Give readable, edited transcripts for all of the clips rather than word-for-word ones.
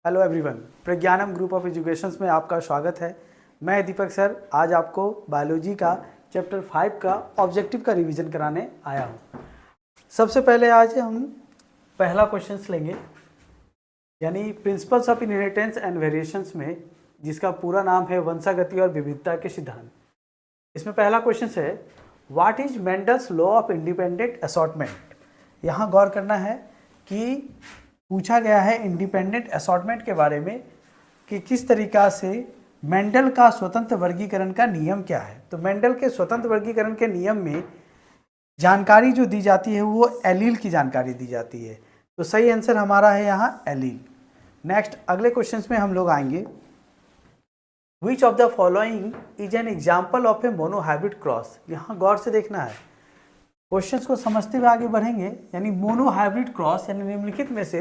Hello everyone, Pragyanam group of educations में आपका स्वागत है। मैं दीपक सर आज आपको बायोलॉजी का चैप्टर 5 का ऑब्जेक्टिव का रिवीजन कराने आया हूँ। सबसे पहले आज हम पहला क्वेश्चंस लेंगे, यानी principles of inheritance and variations में, जिसका पूरा नाम है वंशागति और विविधता के सिद्धांत। इसमें पहला क्वेश्चन है, what is Mendel's law of independent assortment. यहाँ गौर करना है कि पूछा गया है इंडिपेंडेंट असॉर्टमेंट के बारे में कि किस तरीका से मेंडल का स्वतंत्र वर्गीकरण का नियम क्या है। तो मेंडल के स्वतंत्र वर्गीकरण के नियम में जानकारी जो दी जाती है वो एलील की जानकारी दी जाती है। तो सही आंसर हमारा है यहाँ एलील। नेक्स्ट अगले क्वेश्चन में हम लोग आएंगे, विच of the following is an example of A monohybrid cross. यहाँ गौर से देखना है, क्वेश्चंस को समझते हुए आगे बढ़ेंगे। यानी मोनोहाइब्रिड क्रॉस यानी निम्नलिखित में से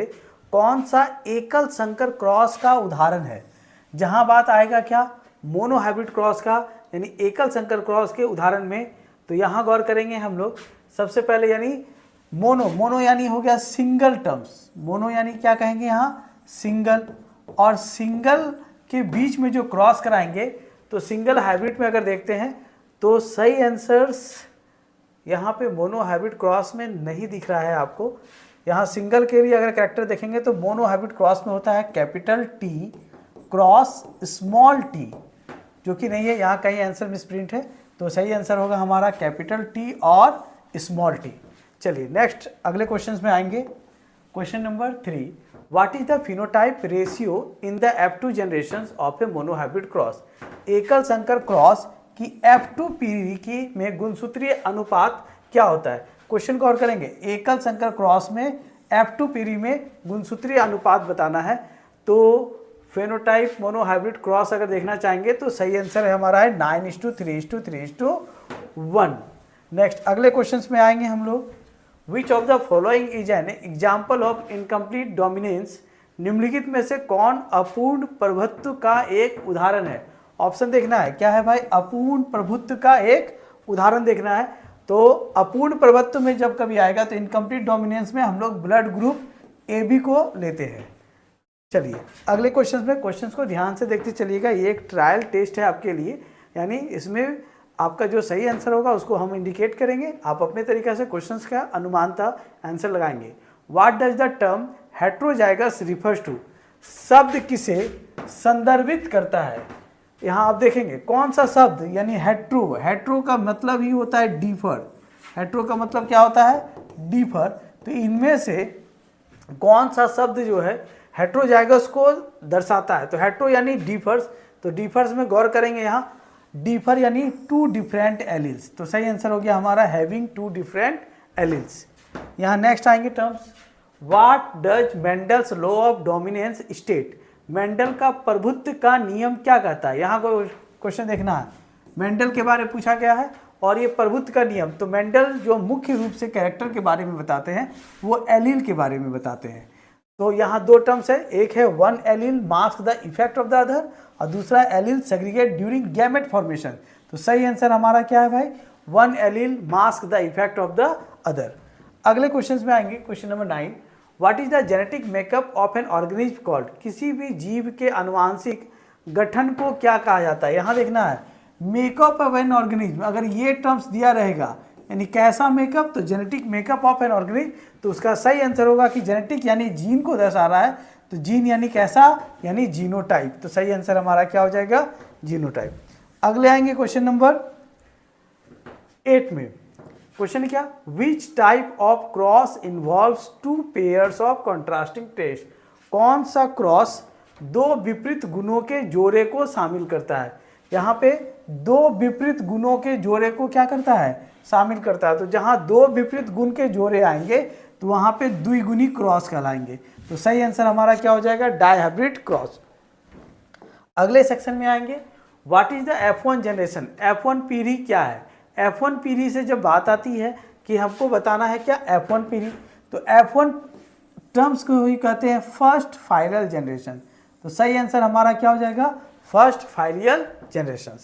कौन सा एकल संकर क्रॉस का उदाहरण है। जहां बात आएगा क्या मोनोहाइब्रिड क्रॉस का यानी एकल संकर क्रॉस के उदाहरण में, तो यहां गौर करेंगे हम लोग। सबसे पहले यानी मोनो यानी हो गया सिंगल टर्म्स। मोनो यानी क्या कहेंगे यहाँ सिंगल, और सिंगल के बीच में जो क्रॉस कराएंगे तो सिंगल हाइब्रिड में अगर देखते हैं तो सही आंसर्स यहाँ पे मोनोहाइब्रिड क्रॉस में नहीं दिख रहा है आपको। यहाँ सिंगल के लिए अगर कैरेक्टर देखेंगे तो मोनोहाइब्रिड क्रॉस में होता है capital T cross small T, जो कि नहीं है। यहाँ कहीं आंसर मिसप्रिंट है, तो सही आंसर होगा हमारा कैपिटल टी और स्मॉल टी। चलिए नेक्स्ट अगले क्वेश्चन में आएंगे। Question number 3, what is the phenotype ratio in the F2 generation of A monohybrid cross. एकल संकर क्रॉस कि F2 पीढ़ी की में गुणसूत्रीय अनुपात क्या होता है। क्वेश्चन को और करेंगे, एकल संकर क्रॉस में F2 पीढ़ी में गुणसूत्रीय अनुपात बताना है। तो फेनोटाइप मोनोहाइब्रिड क्रॉस अगर देखना चाहेंगे तो सही आंसर है हमारा है 9:3:3:1। नेक्स्ट अगले क्वेश्चन में आएंगे हम लोग, विच of the following is an example of incomplete dominance. निम्नलिखित में से कौन अपूर्ण प्रभुत्व का एक उदाहरण है। ऑप्शन देखना है, क्या है भाई अपूर्ण प्रभुत्व का एक उदाहरण देखना है। तो अपूर्ण प्रभुत्व में जब कभी आएगा तो इनकम्प्लीट डोमिनेंस में हम लोग ब्लड ग्रुप AB को लेते हैं। चलिए अगले क्वेश्चन में, क्वेश्चंस को ध्यान से देखते चलिएगा। ये एक ट्रायल टेस्ट है आपके लिए, यानी इसमें आपका जो सही आंसर होगा उसको हम इंडिकेट करेंगे। आप अपने तरीके से क्वेश्चंस का अनुमानता आंसर लगाएंगे। What does the term heterozygous refers to. शब्द किसे संदर्भित करता है। यहाँ आप देखेंगे कौन सा शब्द, यानी हेट्रो। हेट्रो का मतलब ही होता है डिफर। हेट्रो का मतलब क्या होता है डिफर। तो इनमें से कौन सा शब्द जो है हेट्रोजाइगस को दर्शाता है। तो हेट्रो यानी डिफर्स, तो डिफर्स में गौर करेंगे। यहाँ डिफर यानी टू डिफरेंट एलिल्स, तो सही आंसर हो गया हमारा हैविंग टू डिफरेंट एलिल्स। यहाँ नेक्स्ट आएंगे terms, what does Mendel's law of dominance state. Mendel का प्रभुत्व का नियम क्या कहता है। यहाँ को क्वेश्चन देखना है, मेंडल के बारे में पूछा गया है और ये प्रभुत्व का नियम। तो मेंडल जो मुख्य रूप से कैरेक्टर के बारे में बताते हैं वो एलील के बारे में बताते हैं। तो यहाँ दो टर्म्स है, एक है one allele mask the effect of the other और दूसरा allele segregate during gamete formation. तो सही आंसर हमारा क्या है भाई one allele mask the effect of the other. अगले क्वेश्चन में आएंगे, question number 9, what is the genetic makeup of an organism called. किसी भी जीव के अनुवांशिक गठन को क्या कहा जाता है। यहाँ देखना है मेकअप ऑफ एन ऑर्गेनिज्म, अगर ये टर्म्स दिया रहेगा यानी कैसा मेकअप, तो genetic makeup of an organism, तो उसका सही आंसर होगा कि जेनेटिक यानी जीन को दर्शा रहा है। तो जीन यानी कैसा यानी जीनोटाइप, तो सही आंसर हमारा क्या हो जाएगा जीनोटाइप। अगले आएंगे क्वेश्चन नंबर 8 में। क्वेश्चन क्या, which type of cross involves two pairs of contrasting test. कौन सा क्रॉस दो विपरीत गुणों के जोड़े को शामिल करता है। यहाँ पे दो विपरीत गुणों के जोड़े को क्या करता है शामिल करता है। तो जहाँ दो विपरीत गुण के जोड़े आएंगे तो वहाँ पे द्विगुणी क्रॉस कहलाएंगे। तो सही आंसर हमारा क्या हो जाएगा डायहाइब्रिड क्रॉस। अगले सेक्शन में आएंगे, what is the F1 generation. F1 पीढ़ी क्या है। F1 पीढ़ी से जब बात आती है कि हमको बताना है क्या F1 पीढ़ी, तो F1 टर्म्स को ही कहते हैं फर्स्ट फाइनल जनरेशन। तो सही आंसर हमारा क्या हो जाएगा फर्स्ट फाइनल जनरेशन।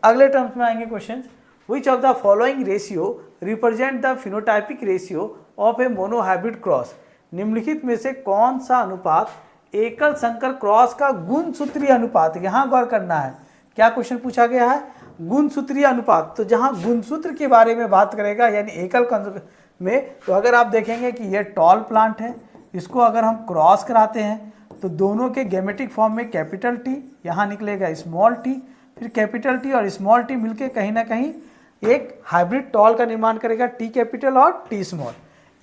अगले टर्म्स में आएंगे question, which of the following ratio represent the phenotypic ratio of A monohybrid cross. निम्नलिखित में से कौन सा अनुपात एकल संकर क्रॉस का गुणसूत्रीय अनुपात, यहाँ गौर करना है, क्या क्वेश्चन पूछा गया है, गुणसूत्रीय अनुपात। तो जहाँ गुणसूत्र के बारे में बात करेगा यानी एकल में, तो अगर आप देखेंगे कि ये टॉल प्लांट है, इसको अगर हम क्रॉस कराते हैं तो दोनों के गेमेटिक फॉर्म में कैपिटल टी, यहाँ निकलेगा स्मॉल टी, फिर कैपिटल टी और स्मॉल टी मिलके कहीं ना कहीं एक हाइब्रिड टॉल का निर्माण करेगा, टी कैपिटल और टी स्मॉल।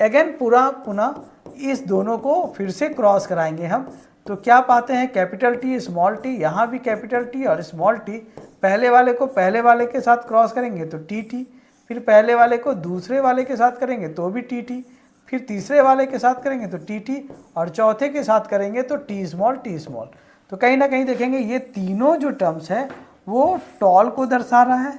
अगेन पुनः इस दोनों को फिर से क्रॉस कराएंगे हम, तो क्या पाते हैं, कैपिटल टी स्मॉल टी, यहाँ भी कैपिटल टी और स्मॉल टी, पहले वाले को पहले वाले के साथ क्रॉस करेंगे तो टी टी, फिर पहले वाले को दूसरे वाले के साथ करेंगे तो भी टी टी, फिर तीसरे वाले के साथ करेंगे तो टी टी, और चौथे के साथ करेंगे तो टी स्मॉल टी स्मॉल। तो कहीं ना कहीं देखेंगे ये तीनों जो टर्म्स है वो टॉल को दर्शा रहा है,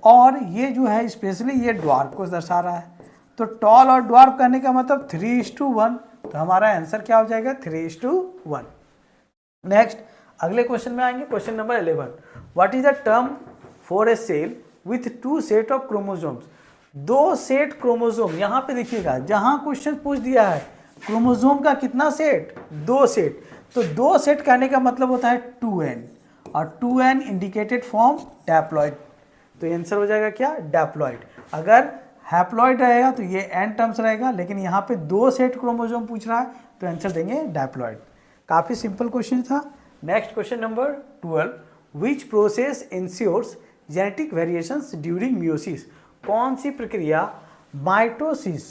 और ये जो है स्पेशली ये ड्वार्फ को दर्शा रहा है। तो टॉल और ड्वार्फ कहने का मतलब 3:1, तो हमारा आंसर क्या हो जाएगा 3:1। नेक्स्ट अगले क्वेश्चन में आएंगे, question number 11। What is the term for a cell with 2 set of chromosomes. 2 set chromosome, यहाँ पे देखिएगा जहाँ क्वेश्चन पूछ दिया है क्रोमोसोम का कितना सेट, 2 सेट, तो 2 सेट कहने का मतलब होता है 2n, और 2n इंडिकेटेड फॉर्म डैप्लॉइड, तो आंसर हो जाएगा क्या, डैप्लॉइड। अगर हैप्लॉइड रहेगा तो ये n टर्म्स रहेगा, लेकिन यहाँ पे 2 सेट क्रोमोसोम पूछ रहा है तो आंसर देंगे डैप्लॉइड। काफ़ी सिंपल क्वेश्चन था। Next question number 12, which process ensures genetic variations during meiosis. कौन सी प्रक्रिया माइटोसिस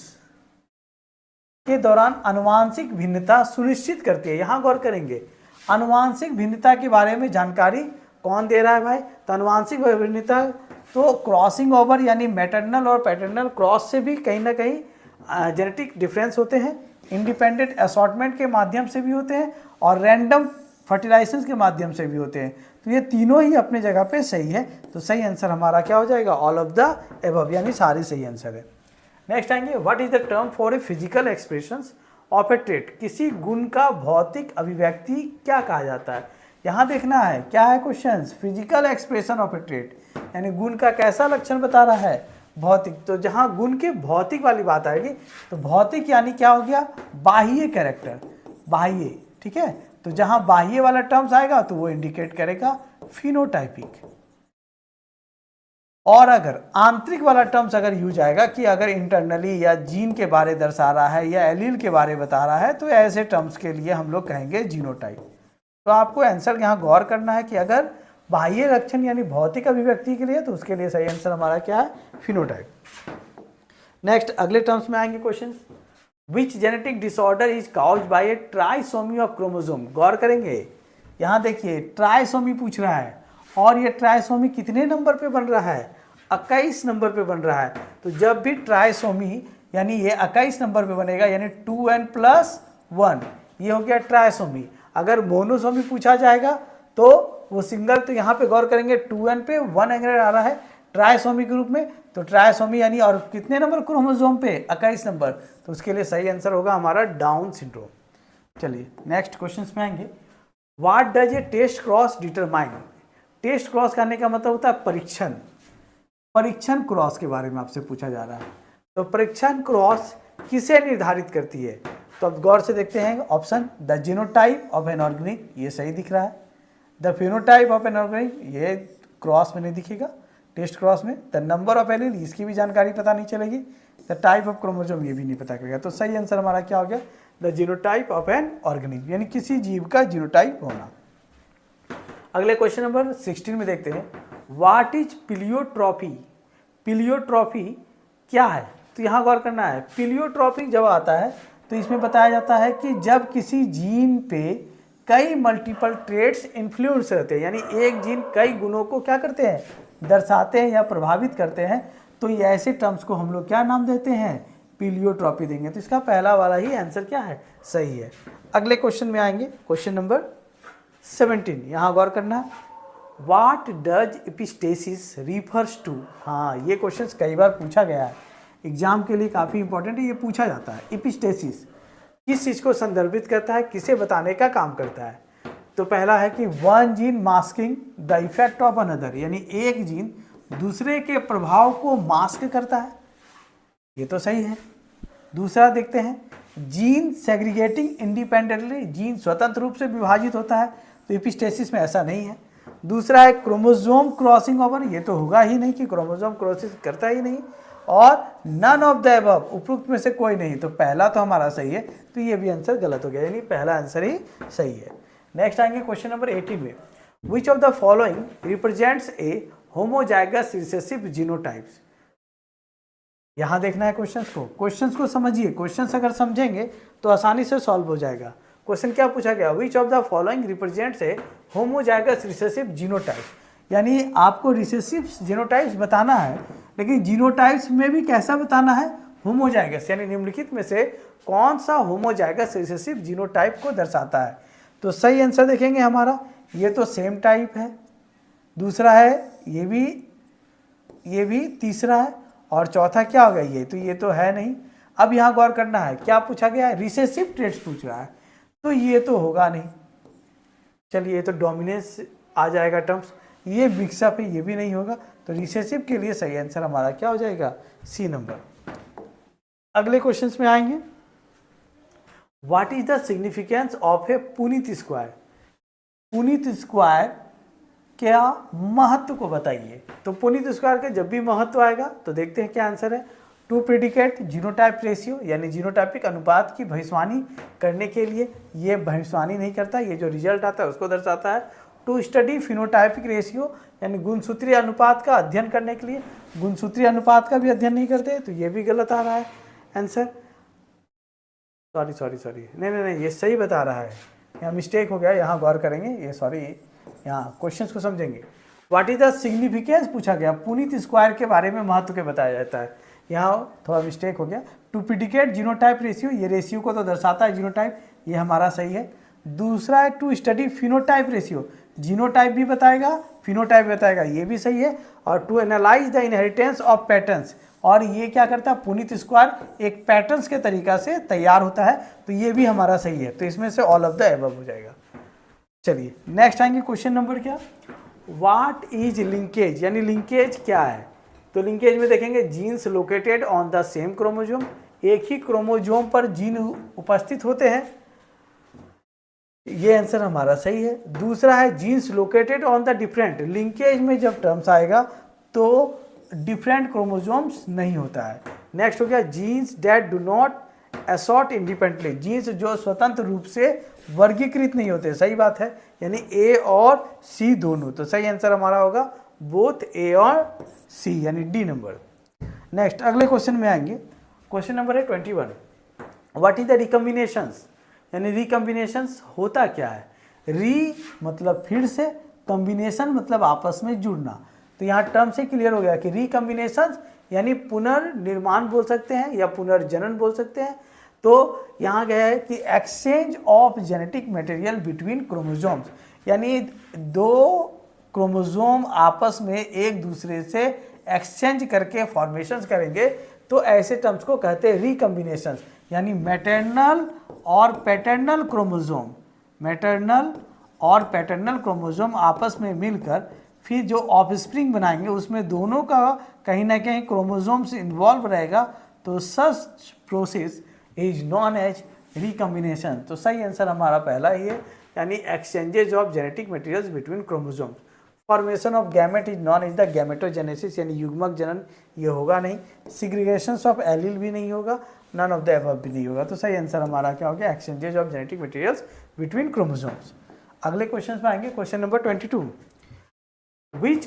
के दौरान आनुवांशिक भिन्नता सुनिश्चित करती है। यहाँ गौर करेंगे आनुवांशिक भिन्नता के बारे में जानकारी कौन दे रहा है भाई, तो आनुवांशिक भिन्नता तो क्रॉसिंग ओवर यानी मैटरनल और पैटर्नल क्रॉस से भी कहीं ना कहीं जेनेटिक डिफरेंस होते हैं, इंडिपेंडेंट असॉर्टमेंट के माध्यम से भी होते हैं, और रैंडम फर्टिलाइजेशन के माध्यम से भी होते हैं। तो ये तीनों ही अपने जगह पे सही है, तो सही आंसर हमारा क्या हो जाएगा, ऑल ऑफ द एबव, यानी सारी सही आंसर है। नेक्स्ट आएंगे, what is the term for a physical expressions of A trait. किसी गुण का भौतिक अभिव्यक्ति क्या कहा जाता है। यहाँ देखना है क्या है question, physical expression of A trait यानी गुण का कैसा लक्षण बता रहा है, भौतिक। तो जहाँ गुण के भौतिक वाली बात आएगी तो भौतिक यानी क्या हो गया, बाह्य कैरेक्टर, बाह्य, ठीक है। तो जहाँ बाह्य वाला टर्म्स आएगा तो वो इंडिकेट करेगा फिनोटाइपिक, और अगर आंतरिक वाला टर्म्स अगर यूज आएगा कि अगर इंटरनली या जीन के बारे दर्शा रहा है या एलील के बारे बता रहा है, तो ऐसे टर्म्स के लिए हम लोग कहेंगे जीनोटाइप। तो आपको आंसर यहाँ गौर करना है कि अगर बाह्य लक्षण यानी भौतिक अभिव्यक्ति के लिए, तो उसके लिए सही आंसर हमारा क्या है, फिनोटाइप। नेक्स्ट अगले टर्म्स में आएंगे question, which genetic disorder is caused by a trisomy of chromosome. गौर करेंगे यहाँ देखिए ट्राइसोमी पूछ रहा है, और ये ट्राइसोमी कितने नंबर पे बन रहा है, 21 नंबर पे बन रहा है। तो जब भी ट्राइसोमी यानी ये 21 नंबर पे बनेगा यानी 2n+1, ये हो गया ट्राइसोमी। अगर मोनोसोमी पूछा जाएगा तो वो सिंगल, तो यहाँ पे गौर करेंगे 2n पे 1 एंगल आ रहा है ट्राइसोमी के रूप में, तो ट्राइसोमी यानी और कितने नंबर क्रोमोसोम पे, 21 नंबर, तो उसके लिए सही आंसर होगा हमारा डाउन सिंड्रोम। चलिए नेक्स्ट क्वेश्चन में आएंगे, what does a test cross determine. Test cross करने का मतलब होता है परीक्षण, परीक्षण क्रॉस के बारे में आपसे पूछा जा रहा है। तो परीक्षण क्रॉस किसे निर्धारित करती है, तो अब गौर से देखते हैं option, the genotype of an organic, ये सही दिख रहा है। The phenotype of an organic, ये क्रॉस में नहीं दिखेगा, टेस्ट क्रॉस में। द नंबर ऑफ एलील, इसकी भी जानकारी पता नहीं चलेगी। द टाइप ऑफ क्रोमोसोम, ये भी नहीं पता चलेगा। तो सही आंसर हमारा क्या हो गया, the genotype of an organic, यानी किसी जीव का जीनोटाइप होना। अगले क्वेश्चन नंबर 16 में देखते हैं, व्हाट इज पिलियोट्रॉफी। पिलियोट्रॉफी क्या है, तो यहाँ गौर करना है। पिलियोट्रॉफी जब आता है तो इसमें बताया जाता है कि जब किसी जीन पे कई मल्टीपल ट्रेट्स इन्फ्लुएंस रहते हैं, यानी एक जीन कई गुणों को क्या करते हैं, दर्शाते हैं या प्रभावित करते हैं, तो ये ऐसे टर्म्स को हम लोग क्या नाम देते हैं, पिलियोट्रॉफी देंगे। तो इसका पहला वाला ही आंसर क्या है, सही है। अगले क्वेश्चन में आएंगे, क्वेश्चन नंबर 17, यहाँ गौर करना है, what does epistasis refers to. हाँ, ये क्वेश्चन कई बार पूछा गया है, एग्जाम के लिए काफ़ी इंपॉर्टेंट है, ये पूछा जाता है। एपिस्टेसिस किस चीज़ को संदर्भित करता है, किसे बताने का काम करता है। तो पहला है कि one gene masking the effect of another, यानी एक जीन दूसरे के प्रभाव को मास्क करता है, ये तो सही है। दूसरा देखते हैं जीन सेग्रीगेटिंग इंडिपेंडेंटली, जीन स्वतंत्र रूप से विभाजित होता है, तो एपिस्टेसिस में ऐसा नहीं है। दूसरा है क्रोमोसोम क्रॉसिंग ओवर, ये तो होगा ही नहीं कि क्रोमोसोम क्रॉसिंग करता ही नहीं। और नन ऑफ द अबव, उपरोक्त में से कोई नहीं, तो पहला तो हमारा सही है, तो ये भी आंसर गलत हो गया, यानी पहला आंसर ही सही है। नेक्स्ट आएंगे क्वेश्चन नंबर 18 में, विच of the following represents A homozygous recessive genotypes. यहां देखना है क्वेश्चंस को समझिए, क्वेश्चंस अगर समझेंगे तो आसानी से सॉल्व हो जाएगा। क्वेश्चन क्या पूछा गया, विच of the following represents A homozygous recessive genotype, यानी आपको रिसेसिव जीनोटाइप्स बताना है, लेकिन जीनोटाइप्स में भी कैसा बताना है, होमोजाइगस, यानी निम्नलिखित में से कौन सा होमोजाइगस रिसेसिव जीनोटाइप को दर्शाता है। तो सही आंसर देखेंगे हमारा, ये तो सेम टाइप है, दूसरा है ये भी तीसरा है, और चौथा क्या होगा ये, तो ये तो है नहीं। अब यहाँ गौर करना है, क्या पूछा गया है, रिसेसिव ट्रेट्स पूछ रहा है, तो ये तो होगा नहीं। चलिए ये तो डोमिनेंस आ जाएगा टर्म्स, ये मिक्सअप है, ये भी नहीं होगा, तो रिसेसिव के लिए सही आंसर हमारा क्या हो जाएगा, सी नंबर। अगले क्वेश्चंस में आएंगे, what is the significance of A Puneet square. Puneet square क्या महत्व को बताइए। तो पुनीत स्क्वायर के जब भी महत्व आएगा तो देखते हैं क्या आंसर है, टू प्रेडिकेट जीनोटाइप रेशियो, यानी जीनोटाइपिक अनुपात की भविष्यवाणी करने के लिए, ये भविष्यवाणी नहीं करता, ये जो रिजल्ट आता है उसको दर्शाता है। टू स्टडी फिनोटाइपिक रेशियो, यानी गुणसूत्रीय अनुपात का अध्ययन करने के लिए, गुणसूत्रीय अनुपात का भी अध्ययन नहीं करते, तो ये भी गलत आ रहा है आंसर। सॉरी नहीं, ये सही बता रहा है, यहाँ मिस्टेक हो गया, यहाँ गौर करेंगे, ये सॉरी, यहाँ क्वेश्चंस को समझेंगे। व्हाट इज द सिग्निफिकेंस पूछा गया, पुनीत स्क्वायर के बारे में महत्व के बताया जाता है, यहाँ थोड़ा मिस्टेक हो गया। टू प्रेडिकेट जीनोटाइप रेशियो, ये रेशियो को तो दर्शाता है जीनोटाइप, ये हमारा सही है। दूसरा है to study phenotype ratio, genotype भी बताएगा, फिनोटाइप बताएगा, ये भी सही है। और to analyse the inheritance of patterns, और ये क्या करता है, पुनीत स्क्वायर एक पैटर्न्स के तरीका से तैयार होता है, तो ये भी हमारा सही है, तो इसमें से ऑल ऑफ द एबव हो जाएगा। चलिए नेक्स्ट आएंगे क्वेश्चन नंबर क्या, व्हाट इज लिंकेज, यानी लिंकेज क्या है। तो लिंकेज में देखेंगे genes located on the same chromosome, एक ही क्रोमोजोम पर जीन उपस्थित होते हैं, ये आंसर हमारा सही है। दूसरा है genes located on the different, linkage में जब टर्म्स आएगा तो डिफरेंट क्रोमोजोम्स नहीं होता है। नेक्स्ट हो गया genes that do not assort independently, genes जो स्वतंत्र रूप से वर्गीकृत नहीं होते, सही बात है, यानी ए और सी दोनों, तो सही आंसर हमारा होगा बोथ ए और सी, यानी डी नंबर। नेक्स्ट अगले क्वेश्चन में आएंगे, क्वेश्चन नंबर है 21, व्हाट इज द रिकम्बिनेशंस, यानी रिकम्बिनेशंस होता क्या है। री मतलब फिर से, कम्बिनेशन मतलब आपस में जुड़ना, तो यहाँ टर्म से क्लियर हो गया कि रिकम्बिनेशंस यानी पुनर्निर्माण बोल सकते हैं या पुनर्जनन बोल सकते हैं। तो यहाँ गया है कि exchange of genetic material between chromosomes, यानी दो क्रोमोजोम आपस में एक दूसरे से एक्सचेंज करके फॉर्मेशंस करेंगे, तो ऐसे टर्म्स को कहते हैं रिकम्बिनेशंस, यानी मैटरनल और पैटर्नल क्रोमोजोम, मैटरनल और पैटर्नल क्रोमोजोम आपस में मिलकर फिर जो ऑफस्प्रिंग बनाएंगे उसमें दोनों का कहीं ना कहीं क्रोमोजोम्स इन्वॉल्व रहेगा, तो such process is known as recombination. तो सही आंसर हमारा पहला ही है, यानी exchanges of genetic materials between chromosomes. Formation of gamete is known as the gametogenesis, यानी युग्मक जनन, ये होगा नहीं। सिग्रीगेशंस ऑफ एलील भी नहीं होगा, नन ऑफ द अबव भी नहीं होगा, तो सही आंसर हमारा क्या हो गया, exchanges of genetic materials between chromosomes. अगले क्वेश्चन में आएंगे, question number 22, which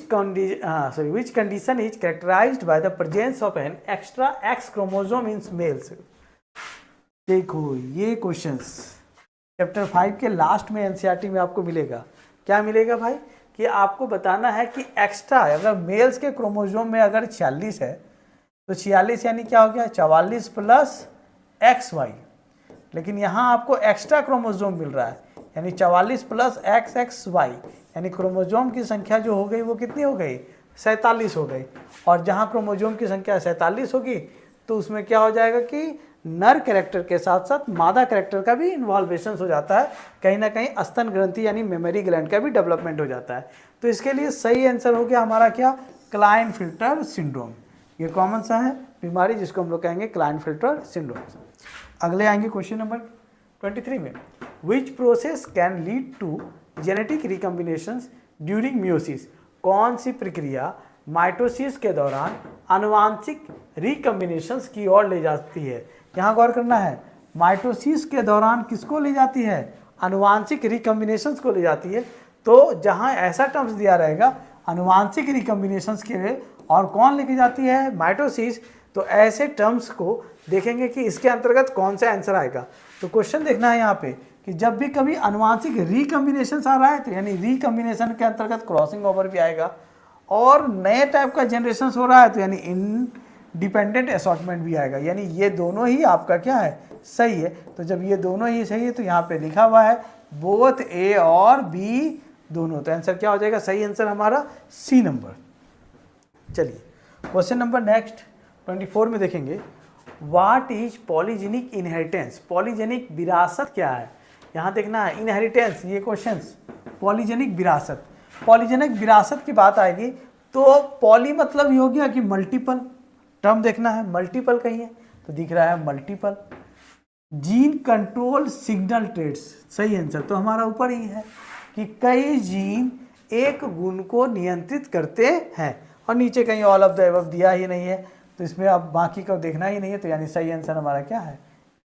condition is characterized by the presence of an extra X chromosome in males। देखो ये क्वेश्चंस चैप्टर 5 के लास्ट में एनसीईआरटी में आपको मिलेगा। क्या मिलेगा भाई, कि आपको बताना है कि एक्स्ट्रा, अगर मेल्स के क्रोमोजोम में अगर 46 है तो 46 यानी क्या हो गया, 44 प्लस XY, लेकिन यहाँ आपको एक्स्ट्रा क्रोमोजोम मिल रहा है, यानी 44 प्लस XXY, यानी क्रोमोजोम की संख्या जो हो गई वो कितनी हो गई, 47 हो गई। और जहाँ क्रोमोजोम की संख्या 47 होगी तो उसमें क्या हो जाएगा कि नर कैरेक्टर के साथ साथ मादा कैरेक्टर का भी इन्वॉल्वेशन हो जाता है, कहीं ना कहीं स्तन ग्रंथि यानी मेमोरी ग्लैंड का भी डेवलपमेंट हो जाता है। तो इसके लिए सही आंसर हो गया हमारा क्या, क्लाइनफिल्टर सिंड्रोम। ये कॉमन सा है बीमारी जिसको हम लोग कहेंगे क्लाइनफिल्टर सिंड्रोम। अगले आएंगे क्वेश्चन नंबर 23 में, which process can lead to genetic recombinations during meiosis. कौन सी प्रक्रिया माइटोसिस के दौरान आनुवांशिक रिकम्बिनेशंस की ओर ले जाती है। यहाँ गौर करना है, माइटोसिस के दौरान किसको ले जाती है, आनुवांशिक रिकम्बिनेशंस को ले जाती है। तो जहाँ ऐसा टर्म्स दिया रहेगा आनुवांशिक रिकम्बिनेशंस के लिए, और कौन लेके जाती है, माइटोसिस, तो ऐसे टर्म्स को देखेंगे कि इसके अंतर्गत कौन सा आंसर आएगा। तो क्वेश्चन देखना है यहाँ पे कि जब भी कभी आनुवांशिक रिकम्बिनेशन आ रहा है तो यानी रिकम्बिनेशन के अंतर्गत क्रॉसिंग ओवर भी आएगा, और नए टाइप का जनरेशन हो रहा है तो यानी इंडिपेंडेंट असॉर्टमेंट भी आएगा। यानी ये दोनों ही आपका क्या है, सही है। तो जब ये दोनों ही सही है तो यहाँ पे लिखा हुआ है बोथ ए और बी दोनों, तो आंसर क्या हो जाएगा, सही आंसर हमारा सी नंबर। चलिए क्वेश्चन नंबर नेक्स्ट 24 में देखेंगे, what is polygenic inheritance. Polygenic विरासत क्या है, यहाँ देखना है इनहेरिटेंस, ये क्वेश्चंस पॉलीजेनिक विरासत। पॉलीजेनिक विरासत की बात आएगी तो पॉली मतलब ये हो गया कि मल्टीपल, टर्म देखना है मल्टीपल कहीं है तो दिख रहा है multiple. Gene control signal traits, सही आंसर तो हमारा ऊपर ही है कि कई जीन एक गुण को नियंत्रित करते हैं, और नीचे कहीं ऑल ऑफ द अबव दिया ही नहीं है तो इसमें अब बाकी को देखना ही नहीं है, तो यानी सही आंसर हमारा क्या है,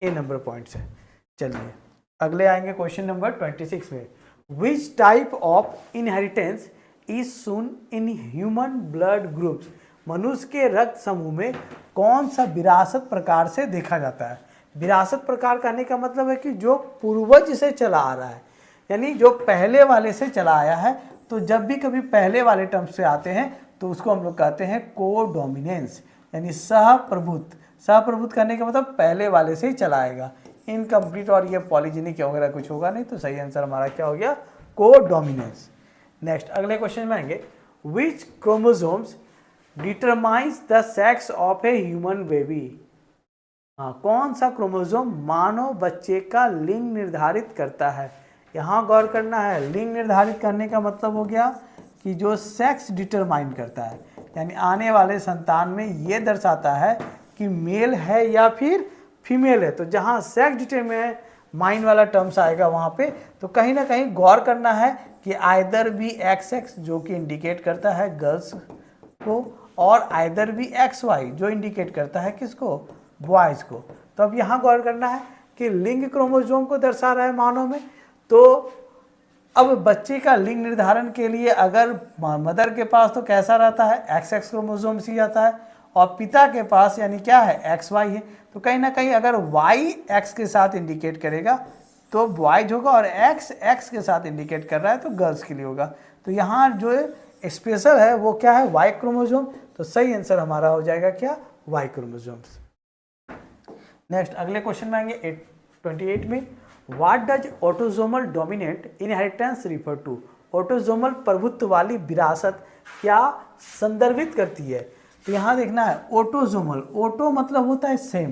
ए नंबर पॉइंट्स है। चलिए अगले आएंगे क्वेश्चन नंबर 26 में, विच type of inheritance is soon in human blood groups. मनुष्य के रक्त समूह में कौन सा विरासत प्रकार से देखा जाता है। विरासत प्रकार कहने का मतलब है कि जो पूर्वज से चला आ रहा है, यानी जो पहले वाले से चला आया है। तो जब भी कभी पहले वाले टर्म से आते हैं तो उसको हम लोग कहते हैं कोडोमिनेंस, यानी सहप्रभुत्व। सहप्रभुत्व करने का मतलब पहले वाले से ही चला आएगा। इनकम्प्लीट और ये पॉलीजेनिक वगैरह कुछ होगा नहीं, तो सही आंसर हमारा क्या हो गया, कोडोमिनेंस। नेक्स्ट अगले क्वेश्चन में आएंगे, which chromosomes determines the sex of a human baby. हाँ, कौन सा क्रोमोसोम मानव बच्चे का लिंग निर्धारित करता है। यहाँ गौर करना है, लिंग निर्धारित करने का मतलब हो गया कि जो सेक्स डिटरमाइन करता है, यानी आने वाले संतान में ये दर्शाता है कि मेल है या फिर फीमेल है। तो जहाँ सेक्स डिटरमाइन वाला टर्म्स आएगा वहाँ पे तो कहीं ना कहीं गौर करना है कि आइदर भी XX जो कि इंडिकेट करता है गर्ल्स को, और आइदर भी XY जो इंडिकेट करता है किसको, बॉयज़ को। तो अब यहाँ गौर करना है कि लिंग क्रोमोसोम को दर्शा रहा है मानव में, तो अब बच्चे का लिंग निर्धारण के लिए अगर मदर के पास तो कैसा रहता है, XX क्रोमोसोम सी आता है, और पिता के पास यानी क्या है, XY है। तो कहीं ना कहीं अगर Y X के साथ इंडिकेट करेगा तो बॉयज होगा, और X X के साथ इंडिकेट कर रहा है तो गर्ल्स के लिए होगा। तो यहाँ जो स्पेशल है वो क्या है, Y क्रोमोसोम। तो सही आंसर हमारा हो जाएगा क्या, Y क्रोमोसोम्स। नेक्स्ट अगले क्वेश्चन में आएंगे 28 में, what does autosomal dominant inheritance refer to. Autosomal प्रभुत्व वाली विरासत क्या संदर्भित करती है। तो यहाँ देखना है ऑटोसोमल, ऑटो मतलब होता है सेम,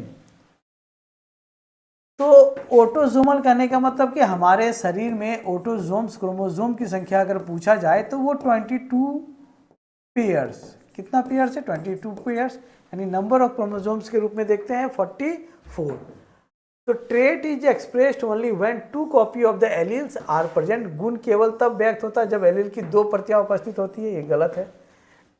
तो ऑटोसोमल कहने का मतलब कि हमारे शरीर में ऑटोसोम्स क्रोमोसोम की संख्या अगर पूछा जाए तो वो 22 पेयर्स, कितना पेयर्स है, 22 पेयर्स, यानी नंबर ऑफ क्रोमोसोम्स के रूप में देखते हैं 44। तो trait is expressed only when 2 copy of the alleles are present. गुण केवल तब व्यक्त होता है जब एलील की 2 प्रतियां उपस्थित होती है, ये गलत है।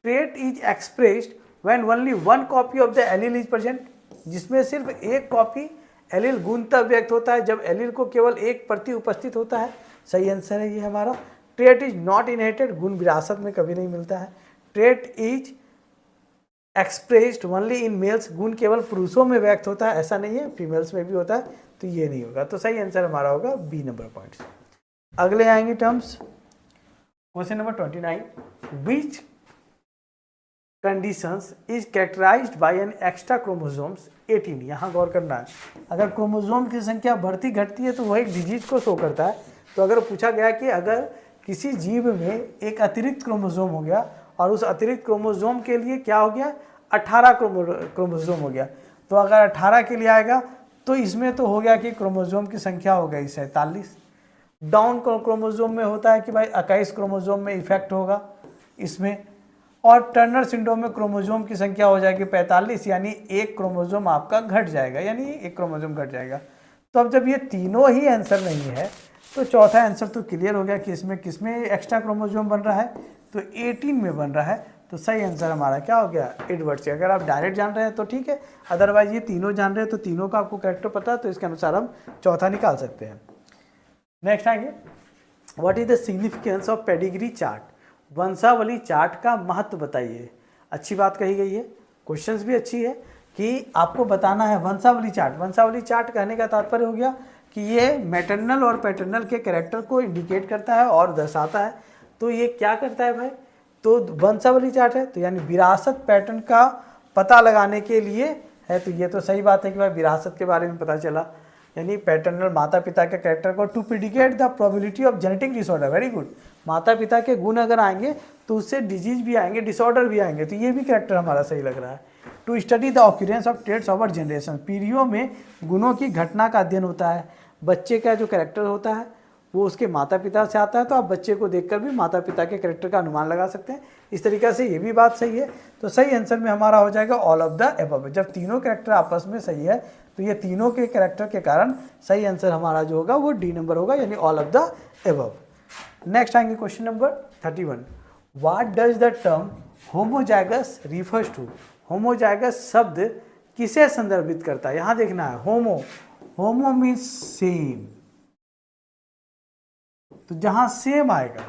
Trait is expressed when only 1 copy of the allele is present, जिसमें सिर्फ एक कॉपी एलील गुण तब व्यक्त होता है जब एलील को केवल एक प्रति उपस्थित होता है। सही आंसर है ये हमारा। ट्रेट इज नॉट इनहेरिटेड, गुण विरासत में कभी नहीं मिलता है। Trait is expressed only in males, गुण केवल पुरुषों में व्यक्त होता है, ऐसा नहीं है, फीमेल्स में भी होता है, तो ये नहीं होगा। तो सही आंसर हमारा होगा बी नंबर पॉइंट्स। अगले आएंगे terms, question number 29, which conditions is characterised by an extra chromosomes 18। यहाँ गौर करना है, अगर क्रोमोसोम की संख्या बढ़ती घटती है तो वह एक डिजीज को शो करता है। तो अगर पूछा गया कि अगर किसी जीव में एक अतिरिक्त क्रोमोसोम हो गया और उस अतिरिक्त क्रोमोसोम के लिए क्या हो गया, 18 क्रोमोसोम हो गया, तो अगर 18 के लिए आएगा तो इसमें तो हो गया कि क्रोमोसोम की संख्या हो गई 47। डाउन क्रोमोसोम में होता है कि भाई 21 क्रोमोसोम में इफेक्ट होगा इसमें, और टर्नर सिंड्रोम में क्रोमोसोम की संख्या हो जाएगी 45, यानी एक क्रोमोसोम आपका घट जाएगा, यानी एक क्रोमोसोम घट जाएगा। तो अब जब ये तीनों ही आंसर नहीं है तो चौथा आंसर तो क्लियर हो गया कि इसमें किसमें एक्स्ट्रा क्रोमोसोम बन रहा है, तो 18 में बन रहा है। तो सही आंसर हमारा क्या हो गया, एडवर्ड से। अगर आप डायरेक्ट जान रहे हैं तो ठीक है, अदरवाइज ये तीनों जान रहे हैं तो तीनों का आपको कैरेक्टर पता है, तो इसके अनुसार हम चौथा निकाल सकते हैं। नेक्स्ट आएंगे, what is the significance of pedigree chart, वंशावली चार्ट का महत्व बताइए। अच्छी बात कही गई है, क्वेश्चंस भी अच्छी है कि आपको बताना है वंशावली चार्ट। वंशावली चार्ट कहने का तात्पर्य हो गया कि ये मैटरनल और पैटर्नल के कैरेक्टर को इंडिकेट करता है और दर्शाता है। तो ये क्या करता है भाई, तो वंशावली चार्ट है तो यानी विरासत पैटर्न का पता लगाने के लिए है। तो ये तो सही बात है कि भाई विरासत के बारे में पता चला, यानी पैटर्नल माता पिता के कैरेक्टर को to predicate the probability of genetic disorder. Very good, माता पिता के गुण अगर आएंगे तो उससे डिजीज भी आएंगे, डिसऑर्डर भी आएंगे, तो ये भी कैरेक्टर हमारा सही लग रहा है। To study the occurrence of traits over generation, पीढ़ियों में गुणों की घटना का अध्ययन होता है। बच्चे का जो कैरेक्टर होता है वो उसके माता पिता से आता है, तो आप बच्चे को देखकर भी माता पिता के कैरेक्टर का अनुमान लगा सकते हैं। इस तरीके से ये भी बात सही है। तो सही आंसर में हमारा हो जाएगा ऑल ऑफ द एबव। जब तीनों कैरेक्टर आपस में सही है तो ये तीनों के कैरेक्टर के कारण सही आंसर हमारा जो होगा वो डी नंबर होगा, यानी all of the above. Next आएंगे question number 31, what does the term homozygous refers to. Homozygous शब्द किसे संदर्भित करता है, यहाँ देखना है। होमो मीन्स सेम, तो जहां सेम आएगा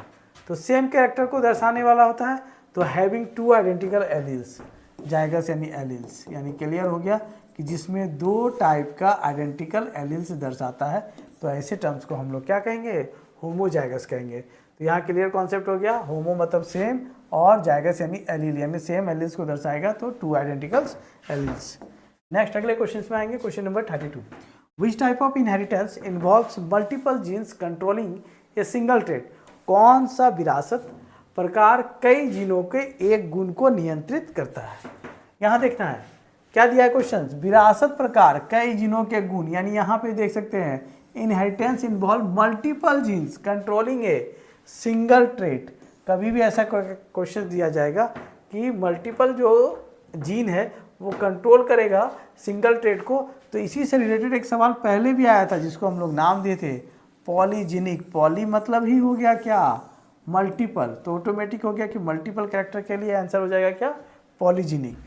तो सेम कैरेक्टर को दर्शाने वाला होता है। तो हैविंग टू आइडेंटिकल एलील्स, जाइगस यानी एलील्स, यानी क्लियर हो गया कि जिसमें दो टाइप का आइडेंटिकल एलील्स दर्शाता है, तो ऐसे टर्म्स को हम लोग क्या कहेंगे, होमोजाइगस कहेंगे। तो यहाँ क्लियर कॉन्सेप्ट हो गया, होमो मतलब सेम और जाइगस यानी एलील, यानी सेम एलील्स को दर्शाएगा, तो टू आइडेंटिकल्स एलील्स। नेक्स्ट अगले क्वेश्चन में आएंगे, question number 32, which type of inheritance involves multiple genes controlling a single trait. कौन सा विरासत प्रकार कई जीनों के एक गुण को नियंत्रित करता है। यहाँ देखना है क्या दिया है क्वेश्चन, विरासत प्रकार कई जीनों के गुण, यानी यहाँ पे देख सकते हैं inheritance involve multiple genes controlling a single trait. कभी भी ऐसा क्वेश्चन दिया जाएगा कि मल्टीपल जो जीन है वो कंट्रोल करेगा सिंगल ट्रेट को, तो इसी से रिलेटेड एक सवाल पहले भी आया था जिसको हम लोग नाम दिए थे पॉलीजेनिक। पॉली मतलब ही हो गया क्या, मल्टीपल, तो ऑटोमेटिक हो गया कि मल्टीपल कैरेक्टर के लिए आंसर हो जाएगा क्या, पॉलीजेनिक।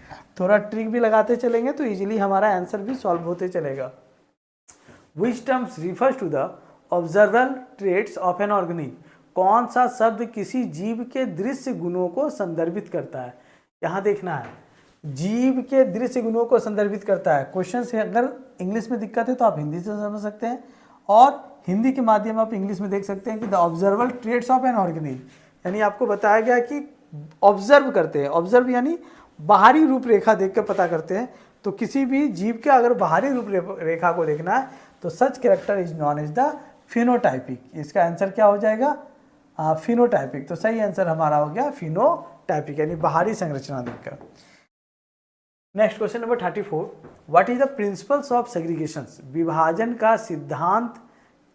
थोड़ा ट्रिक भी लगाते चलेंगे तो इजीली हमारा आंसर भी सॉल्व होते चलेगा। Which terms refers to the observable traits of an organism. कौन सा शब्द किसी जीव के दृश्य गुणों को संदर्भित करता है। यहाँ देखना है, जीव के दृश्य गुणों को संदर्भित करता है। क्वेश्चन से अगर इंग्लिश में दिक्कत है तो आप हिंदी से समझ सकते हैं, और हिंदी के माध्यम आप इंग्लिश में देख सकते हैं कि the observable traits of an organism, यानी आपको बताया गया कि ऑब्जर्व करते हैं। ऑब्जर्व यानी बाहरी रूपरेखा देख कर पता करते हैं। तो किसी भी जीव के अगर बाहरी रूपरेखा को देखना है तो such character is known as the phenotypic. इसका आंसर क्या हो जाएगा, फिनोटाइपिक। तो सही आंसर हमारा हो गया फिनोटाइपिक, यानी बाहरी संरचना देखकर। Next question number 34, what is the principles of segregation. विभाजन का सिद्धांत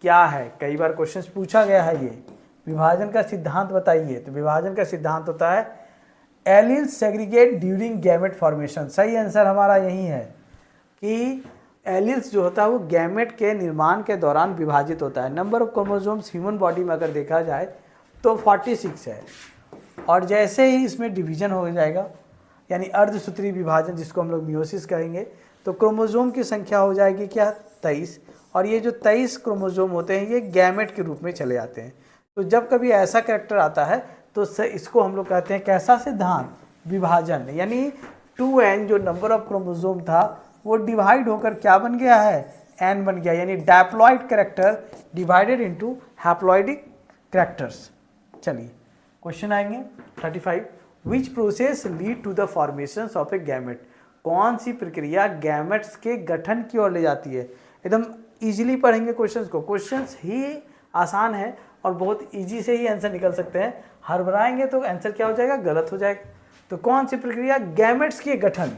क्या है। कई बार क्वेश्चन पूछा गया है ये, विभाजन का सिद्धांत बताइए। तो विभाजन का सिद्धांत होता है alleles segregate during gamete formation. सही आंसर हमारा यही है कि एलील्स जो होता है वो गैमेट के निर्माण के दौरान विभाजित होता है। Number of chromosomes human body में अगर देखा जाए तो 46 है, और जैसे ही इसमें डिवीजन हो जाएगा यानी अर्धसूत्री विभाजन जिसको हम लोग मियोसिस कहेंगे, तो क्रोमोसोम की संख्या हो जाएगी क्या 23, और ये जो 23 क्रोमोसोम होते हैं ये गैमेट के रूप में चले जाते हैं। तो जब कभी ऐसा कैरेक्टर आता है तो इसको हम लोग कहते हैं कैसा सिद्धांत, विभाजन। यानी 2n जो नंबर ऑफ क्रोमोसोम था वो डिवाइड होकर क्या बन गया है, n बन गया, यानी diploid character divided into haploidic characters. चलिए क्वेश्चन आएंगे 35, which process lead to the formation of a gamete. कौन सी प्रक्रिया गैमेट्स के गठन की ओर ले जाती है। एकदम इजीली पढ़ेंगे क्वेश्चंस को, क्वेश्चंस ही आसान है और बहुत इजी से ही आंसर निकल सकते हैं। हड़बड़ाएंगे तो आंसर क्या हो जाएगा, गलत हो जाएगा। तो कौन सी प्रक्रिया, गैमेट्स के गठन।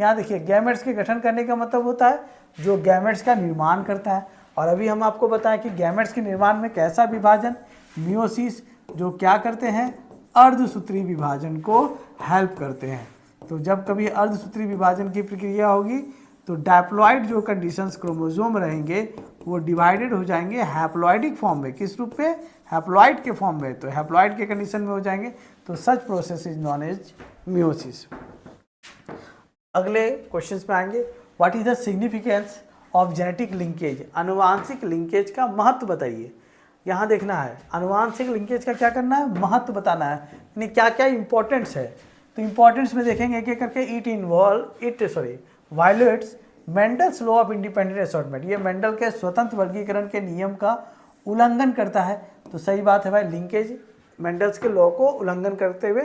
यहाँ देखिए गैमेट्स के गठन करने का मतलब होता है जो गैमेट्स का निर्माण करता है, और अभी हम आपको बताएं कि गैमेट्स के निर्माण में कैसा विभाजन, मियोसिस, जो क्या करते हैं अर्धसूत्री विभाजन को हेल्प करते हैं। तो जब कभी अर्धसूत्री विभाजन की प्रक्रिया होगी तो डैप्लॉइड जो कंडीशंस क्रोमोसोम रहेंगे वो डिवाइडेड हो जाएंगे हैप्लॉइडिक फॉर्म में। किस रूप में? हैप्लॉइड के फॉर्म में। तो हैप्लॉइड के कंडीशन में हो जाएंगे, तो such process is known as meiosis. अगले क्वेश्चंस में आएंगे, what is the significance of genetic linkage? आनुवांशिक लिंकेज का महत्व बताइए। यहाँ देखना है आनुवांशिक लिंकेज का क्या करना है, महत्व बताना है, यानी क्या क्या इंपॉर्टेंस है। तो इंपॉर्टेंस में देखेंगे एक एक करके। Violets Mendel's law of independent assortment. ये मेंडल के स्वतंत्र वर्गीकरण के नियम का उल्लंघन करता है। तो सही बात है भाई, लिंकेज मेंडल्स के लॉ को उल्लंघन करते हुए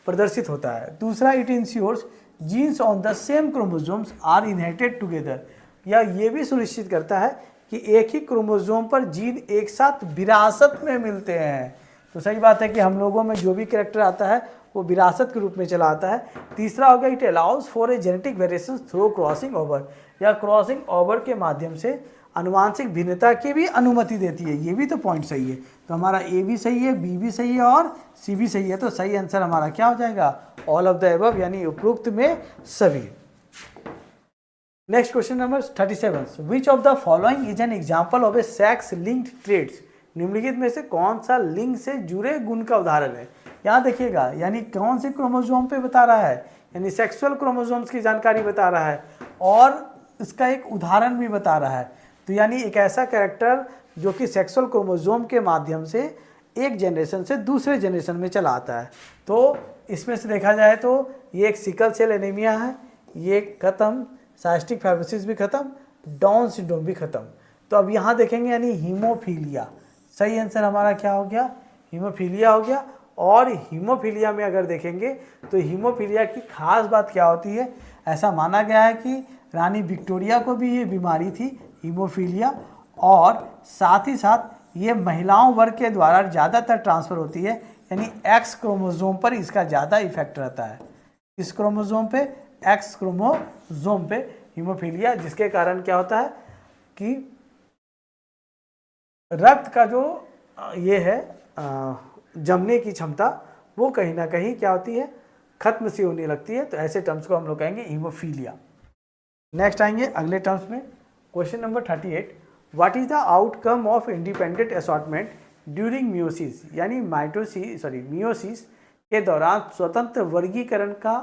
प्रदर्शित होता है। दूसरा, it ensures genes on the same chromosomes are inherited together. या ये भी सुनिश्चित करता है कि एक ही क्रोमोसोम पर जीन एक साथ विरासत में मिलते हैं। तो सही बात है कि हम लोगों में जो भी कैरेक्टर आता है वो विरासत के रूप में चला आता है। तीसरा हो गया, it allows for a genetic variation through crossing over. या क्रॉसिंग ओवर के माध्यम से अनुवांशिक भिन्नता की भी अनुमति देती है। ये भी तो पॉइंट सही है। तो हमारा ए भी सही है, बी भी सही है और सी भी सही है। तो सही आंसर हमारा क्या हो जाएगा? ऑल ऑफ द अबव, यानी उपरोक्त में सभी। Next question number 37, which of the following is an example of a sex linked traits? निम्नलिखित में से कौन सा लिंग से जुड़े गुण का उदाहरण है? यहाँ देखिएगा, यानी कौन से क्रोमोसोम पे बता रहा है, यानी सेक्सुअल क्रोमोसोम्स की जानकारी बता रहा है और इसका एक उदाहरण भी बता रहा है। तो यानी एक ऐसा कैरेक्टर जो कि सेक्सुअल क्रोमोसोम के माध्यम से एक जनरेशन से दूसरे जनरेशन में चला आता है। तो इसमें से देखा जाए तो ये एक सिकल सेल एनीमिया है, ये खत्म, साइस्टिक फाइब्रोसिस भी खत्म, डाउन सिंड्रोम भी खत्म। तो अब यहाँ देखेंगे यानी हीमोफीलिया। सही आंसर हमारा क्या हो गया? हीमोफीलिया हो गया। और हीमोफीलिया में अगर देखेंगे तो हीमोफीलिया की खास बात क्या होती है? ऐसा माना गया है कि रानी विक्टोरिया को भी ये बीमारी थी, हीमोफीलिया, और साथ ही साथ ये महिलाओं वर्ग के द्वारा ज़्यादातर ट्रांसफ़र होती है, यानी एक्स क्रोमोसोम पर इसका ज़्यादा इफेक्ट रहता है। इस क्रोमोसोम पे, एक्स क्रोमोसोम पे हीमोफीलिया, जिसके कारण क्या होता है कि रक्त का जो ये है जमने की क्षमता वो कहीं ना कहीं क्या होती है, खत्म सी होने लगती है। तो ऐसे टर्म्स को हम लोग कहेंगे हीमोफीलिया। नेक्स्ट आएंगे अगले टर्म्स में। Question number 38, what is the outcome of independent assortment during meiosis? यानी मियोसिस के दौरान स्वतंत्र वर्गीकरण का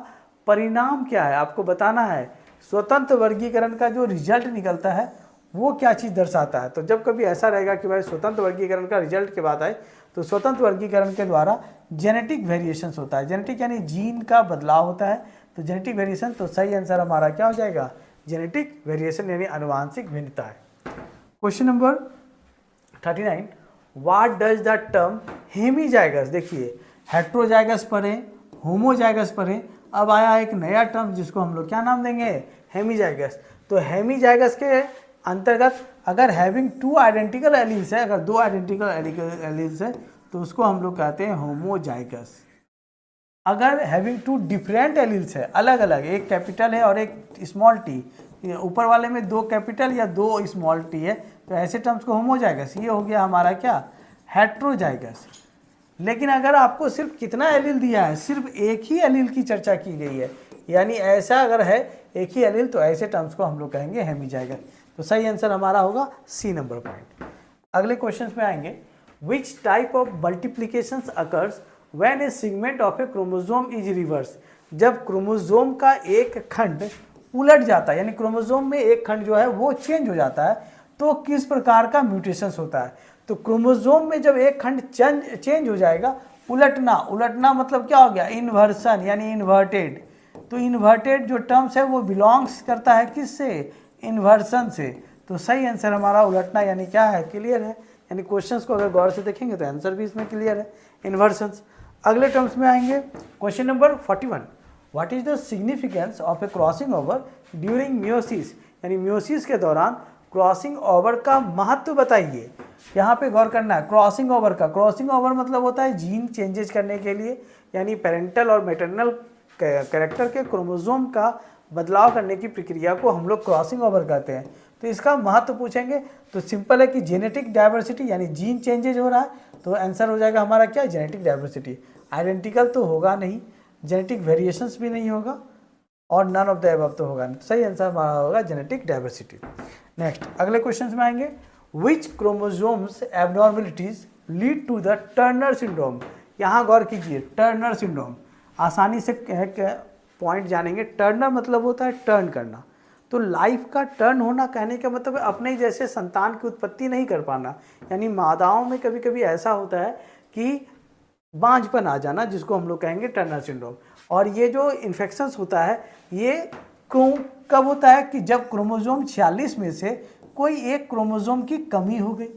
परिणाम क्या है, आपको बताना है। स्वतंत्र वर्गीकरण का जो रिजल्ट निकलता है वो क्या चीज़ दर्शाता है। तो जब कभी ऐसा रहेगा कि भाई स्वतंत्र वर्गीकरण का रिजल्ट के बाद आए तो स्वतंत्र वर्गीकरण के द्वारा जेनेटिक वेरिएशंस होता है। जेनेटिक यानी जीन का बदलाव होता है। तो जेनेटिक वेरिएशन, तो सही आंसर हमारा क्या हो जाएगा? जेनेटिक वेरिएशन, यानी आनुवांशिक भिन्नता है। Question number 39, what does the term hemizygous? देखिए, हेट्रोजाइगस पढ़े, होमोजाइगस पढ़े, अब आया एक नया टर्म जिसको हम लोग क्या नाम देंगे? हेमीजाइगस। तो हेमीजाइगस के अंतर्गत अगर हैविंग टू आइडेंटिकल एलील्स है, अगर दो आइडेंटिकल एलील्स है तो उसको हम लोग कहते हैं होमोजाइगस। अगर हैविंग टू डिफरेंट एलील्स है, अलग अलग, एक कैपिटल है और एक स्मॉल टी, ऊपर वाले में दो कैपिटल या दो स्मॉल टी है, तो ऐसे टर्म्स को होमोजाइगस। ये हो गया हमारा क्या? हेट्रोजाइगस। लेकिन अगर आपको सिर्फ कितना एलील दिया है, सिर्फ एक ही एलील की चर्चा की गई है, यानी ऐसा अगर है एक ही एलील, तो ऐसे टर्म्स को हम लोग कहेंगे हेमीजाइगस। तो सही आंसर हमारा होगा सी नंबर पॉइंट। अगले क्वेश्चंस में आएंगे, विच type of multiplications occurs when A segment of A chromosome is reverse? जब क्रोमोसोम का एक खंड उलट जाता है, यानी क्रोमोसोम में एक खंड जो है वो चेंज हो जाता है, तो किस प्रकार का म्यूटेशंस होता है? तो क्रोमोसोम में जब एक खंड चेंज हो जाएगा, उलटना मतलब क्या हो गया? इन्वर्सन, यानी इन्वर्टेड। तो इन्वर्टेड जो टर्म्स है वो बिलोंग्स करता है किससे? इन्वर्सन से। तो सही आंसर हमारा उलटना, यानी क्या है? क्लियर है। यानी क्वेश्चंस को अगर गौर से देखेंगे तो आंसर भी इसमें क्लियर है, इन्वर्सन्स। अगले टर्म्स में आएंगे, question number 41, what is the significance of A crossing over during meiosis? यानी मियोसिस के दौरान क्रॉसिंग ओवर का महत्व बताइए। यहाँ पे गौर करना है क्रॉसिंग ओवर का। क्रॉसिंग ओवर मतलब होता है जीन चेंजेस करने के लिए, यानी पेरेंटल और मैटरनल कैरेक्टर के क्रोमोसोम का बदलाव करने की प्रक्रिया को हम लोग क्रॉसिंग ओवर कहते हैं। तो इसका महत्व पूछेंगे तो सिंपल है कि जेनेटिक डाइवर्सिटी, यानी जीन चेंजेज हो रहा है, तो आंसर हो जाएगा हमारा क्या? Genetic diversity. आइडेंटिकल तो होगा नहीं, जेनेटिक वेरिएशंस भी नहीं होगा, और नन ऑफ द अबव तो होगा नहीं। तो सही आंसर हमारा होगा जेनेटिक डाइवर्सिटी। नेक्स्ट अगले क्वेश्चन में आएंगे, which chromosomes abnormalities lead to the Turner syndrome. यहाँ गौर कीजिए, टर्नर सिंड्रोम आसानी से पॉइंट जानेंगे। टर्नर मतलब होता है टर्न करना, तो लाइफ का टर्न होना कहने का मतलब है अपने जैसे संतान की उत्पत्ति नहीं कर पाना। यानी मादाओं में कभी कभी ऐसा होता है कि बांझपन आ जाना, जिसको हम लोग कहेंगे टर्नर सिंड्रोम। और ये जो इन्फेक्शंस होता है ये कब होता है कि जब क्रोमोसोम 46 में से कोई एक क्रोमोसोम की कमी हो गई।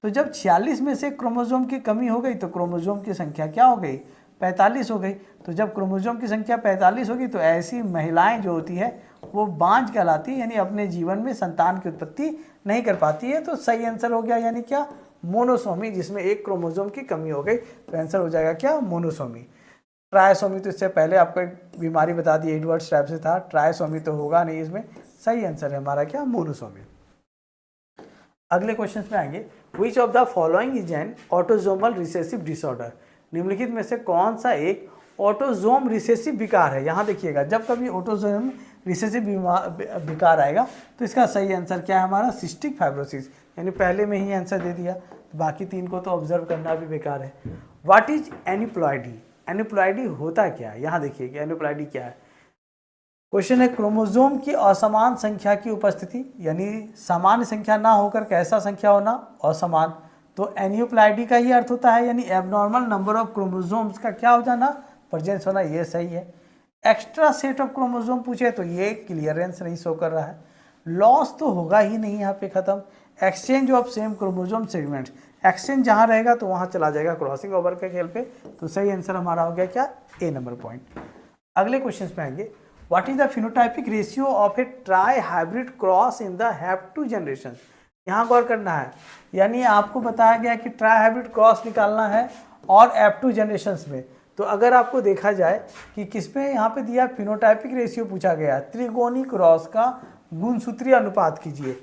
तो जब 46 में से क्रोमोसोम की कमी हो गई तो क्रोमोसोम की संख्या क्या हो गई, 45 हो गई। तो जब क्रोमोसोम की संख्या 45 होगी तो ऐसी महिलाएं जो होती है वो बांझ कहलाती है, यानी अपने जीवन में संतान की उत्पत्ति नहीं कर पाती है। तो सही आंसर हो गया यानी क्या, मोनोसोमी, जिसमें एक क्रोमोसोम की कमी हो गई। तो आंसर हो जाएगा क्या, मोनोसोमी। ट्रायसोमी तो इससे पहले आपको एक बीमारी बता दी, एडवर्ड्स टाइप से था। ट्रायसोमी तो होगा नहीं इसमें। सही आंसर है हमारा क्या, मोनोसोमी। अगले क्वेश्चन में आएंगे, विच of the following is N autosomal recessive disorder. निम्नलिखित में से कौन सा एक ऑटोसोम रिसेसिव विकार है। यहाँ देखिएगा, जब कभी ऑटोसोम रिसेसिव विकार आएगा तो इसका सही आंसर क्या है हमारा, सिस्टिक फाइब्रोसिस। यानी पहले में ही आंसर दे दिया, तो बाकी तीन को तो ऑब्जर्व करना भी बेकार है। What is एनिप्लॉइडी। एनिप्लॉइडी होता क्या है, यहाँ देखिए कि एनिप्लॉइडी क्या है। क्वेश्चन है, क्रोमोसोम की असमान संख्या की उपस्थिति, यानी सामान्य संख्या ना होकर कैसा संख्या होना, असमान। तो एनिप्लॉइडी का ही अर्थ होता है यानी एबनॉर्मल नंबर ऑफ क्रोमोसोम्स का क्या हो जाना, प्रेजेंस होना। ये सही है। एक्स्ट्रा सेट ऑफ क्रोमोसोम पूछे तो ये क्लियरेंस नहीं शो कर रहा है। लॉस तो होगा ही नहीं यहाँ पे, खत्म। Exchange of same chromosome segments, exchange जहाँ रहेगा तो वहाँ चला जाएगा क्रॉसिंग ओवर के खेल पे। तो सही आंसर हमारा हो गया क्या, ए नंबर पॉइंट। अगले क्वेश्चन में आएंगे, what is the phenotypic ratio of a trihybrid cross in the हैव2 जनरेशन। यहाँ गौर करना है, यानी आपको बताया गया कि ट्राई हाइब्रिड क्रॉस निकालना है और F2 जनरेशन्स में। तो अगर आपको देखा जाए कि किसमें यहाँ पे दिया, फिनोटाइपिक रेशियो पूछा गया, त्रिकोणीय क्रॉस का गुणसूत्रीय अनुपात कीजिए।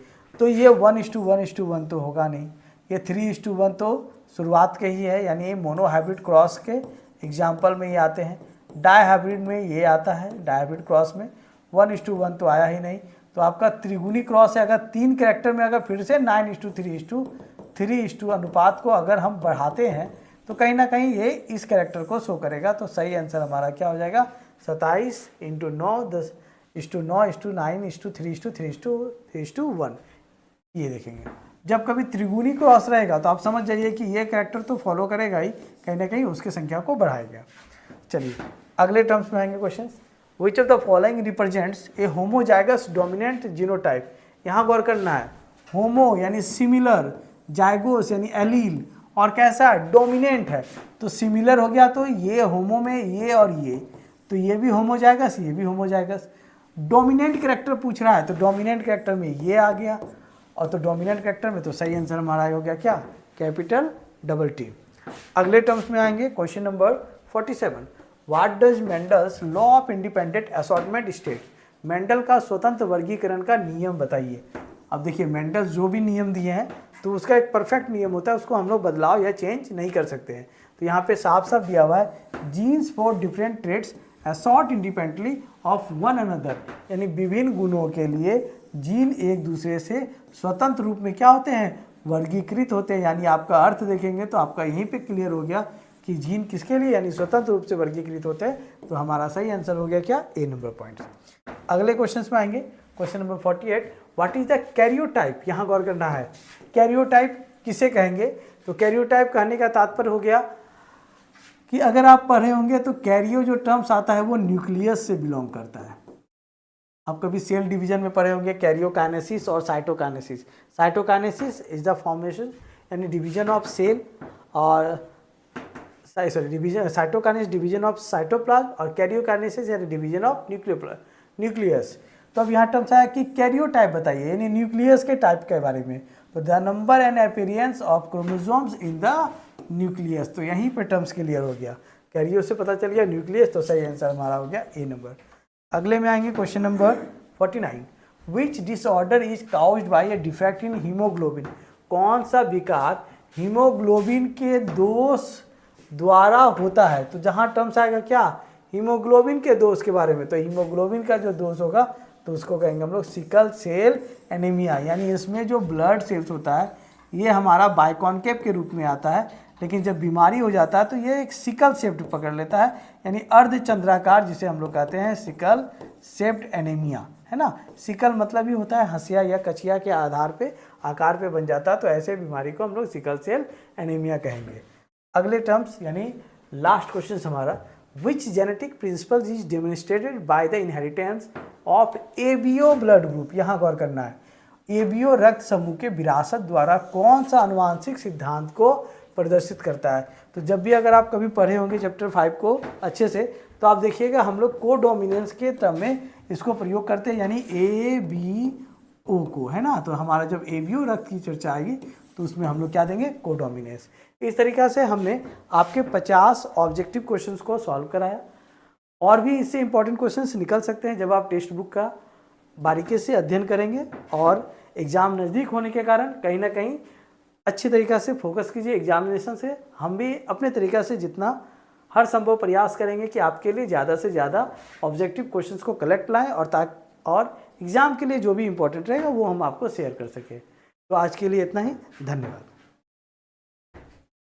तो ये 1:1:1 तो होगा नहीं, ये 3:1 तो शुरुआत के ही है, यानी ये मोनो हाइब्रिड क्रॉस के एग्जाम्पल में ये आते हैं। डाई हाइब्रिड में ये आता है, डाई हाइब्रिड क्रॉस में 1:1 तो आया ही नहीं। तो आपका त्रिगुणी क्रॉस है, अगर 3 कैरेक्टर में अगर फिर से 9:3:3 अनुपात को अगर हम बढ़ाते हैं तो कहीं ना कहीं ये इस कैरेक्टर को शो करेगा। तो सही आंसर हमारा क्या हो जाएगा, 27 × 9 10:9:9:3:3:3:1। ये देखेंगे, जब कभी त्रिगुणी क्रॉस रहेगा तो आप समझ जाइए कि ये कैरेक्टर तो फॉलो करेगा ही, कहीं ना कहीं उसकी संख्या को बढ़ाएगा। चलिए अगले टर्म्स में आएंगे question, which of the following represents A homozygous dominant genotype. यहाँ गौर करना है, होमो यानी सिमिलर, जाइगोस यानी एलील, और कैसा, डोमिनेंट है। तो सिमिलर हो गया तो ये होमो में ये और ये, तो ये भी होमोजाइगस, ये भी होमोजाइगस। डोमिनेंट कैरेक्टर पूछ रहा है तो डोमिनेंट कैरेक्टर में ये आ गया, और तो डोमिनेंट कैरेक्टर में तो सही आंसर हमारा हो गया क्या, कैपिटल T। अगले टर्म्स में आएंगे, question number 47, what does Mendel's law of independent assortment state. Mendel का स्वतंत्र वर्गीकरण का नियम बताइए। अब देखिए, मेंडल जो भी नियम दिए हैं तो उसका एक परफेक्ट नियम होता है, उसको हम लोग बदलाव या चेंज नहीं कर सकते हैं। तो यहाँ पे साफ साफ दिया हुआ है, genes for different traits assort independently of one another, यानी विभिन्न गुणों के लिए जीन एक दूसरे से स्वतंत्र रूप में क्या होते हैं, वर्गीकृत होते हैं। यानी आपका अर्थ देखेंगे तो आपका यहीं पे क्लियर हो गया कि जीन किसके लिए यानी स्वतंत्र रूप से वर्गीकृत होते हैं। तो हमारा सही आंसर हो गया क्या, ए नंबर पॉइंट। अगले क्वेश्चन में आएंगे, question number 48, what is the karyotype. यहाँ गौर करना है, कैरियोटाइप किसे कहेंगे। तो कैरियोटाइप कहने का तात्पर्य हो गया कि अगर आप पढ़े होंगे तो कैरियो जो टर्म्स आता है वो न्यूक्लियस से बिलोंग करता है। आप कभी सेल डिवीजन में पढ़े होंगे कैरियोकाइनेसिस और cytokinesis. Cytokinesis is the formation यानी डिवीजन ऑफ सेल, और division, cytokinesis division of cytoplasm, और कैरियोकाइनेसिस यानी डिवीजन ऑफ न्यूक्लियस। तो अब यहाँ टर्म्स आया कि कैरियोटाइप बताइए, यानी न्यूक्लियस के टाइप के बारे में। तो the number and appearance of chromosomes in the nucleus, तो यहीं पे टर्म्स क्लियर हो गया, कैरियो से पता चल गया न्यूक्लियस, तो सही आंसर हमारा हो गया ए नंबर। अगले में आएंगे question number 49, which disorder is caused by A defect in haemoglobin. कौन सा विकार हीमोग्लोबिन के दोष द्वारा होता है। तो जहाँ टर्म्स आएगा क्या, हीमोग्लोबिन के दोष के बारे में, तो हीमोग्लोबिन का जो दोष होगा तो उसको कहेंगे हम लोग सिकल सेल एनीमिया। यानी इसमें जो ब्लड सेल्स होता है ये हमारा बाइकॉन्केव के रूप में आता है, लेकिन जब बीमारी हो जाता है तो ये एक सिकल शेप्ड पकड़ लेता है, यानी अर्धचंद्राकार, जिसे हम लोग कहते हैं सिकल शेप्ड एनीमिया, है ना। सिकल मतलब ही होता है हंसिया या कचिया के आधार पे आकार पे बन जाता है, तो ऐसे बीमारी को हम लोग सिकल सेल एनीमिया कहेंगे। अगले टर्म्स यानी लास्ट क्वेश्चन हमारा, which genetic principle is demonstrated by the inheritance of ABO blood group. यहाँ गौर करना है, एबीओ रक्त समूह के विरासत द्वारा कौन सा अनुवांशिक सिद्धांत को प्रदर्शित करता है। तो जब भी अगर आप कभी पढ़े होंगे चैप्टर 5 को अच्छे से, तो आप देखिएगा हम लोग कोडोमिनेंस के क्रम में इसको प्रयोग करते हैं, यानी ए बी ओ को, है ना। तो हमारा जब एबीओ रक्त की चर्चा आएगी तो उसमें हम लोग क्या देंगे, कोडोमिनेंस। इस तरीक़ा से हमने आपके 50 ऑब्जेक्टिव क्वेश्चंस को सॉल्व कराया, और भी इससे इंपॉर्टेंट क्वेश्चंस निकल सकते हैं जब आप टेक्स्ट बुक का बारीकी से अध्ययन करेंगे, और एग्ज़ाम नज़दीक होने के कारण कहीं ना कहीं अच्छी तरीक़ा से फोकस कीजिए एग्जामिनेशन से। हम भी अपने तरीक़ा से जितना हर संभव प्रयास करेंगे कि आपके लिए ज़्यादा से ज़्यादा ऑब्जेक्टिव क्वेश्चंस को कलेक्ट लाएं, और एग्ज़ाम के लिए जो भी इम्पोर्टेंट रहेगा वो हम आपको शेयर कर सकें। तो आज के लिए इतना ही, धन्यवाद।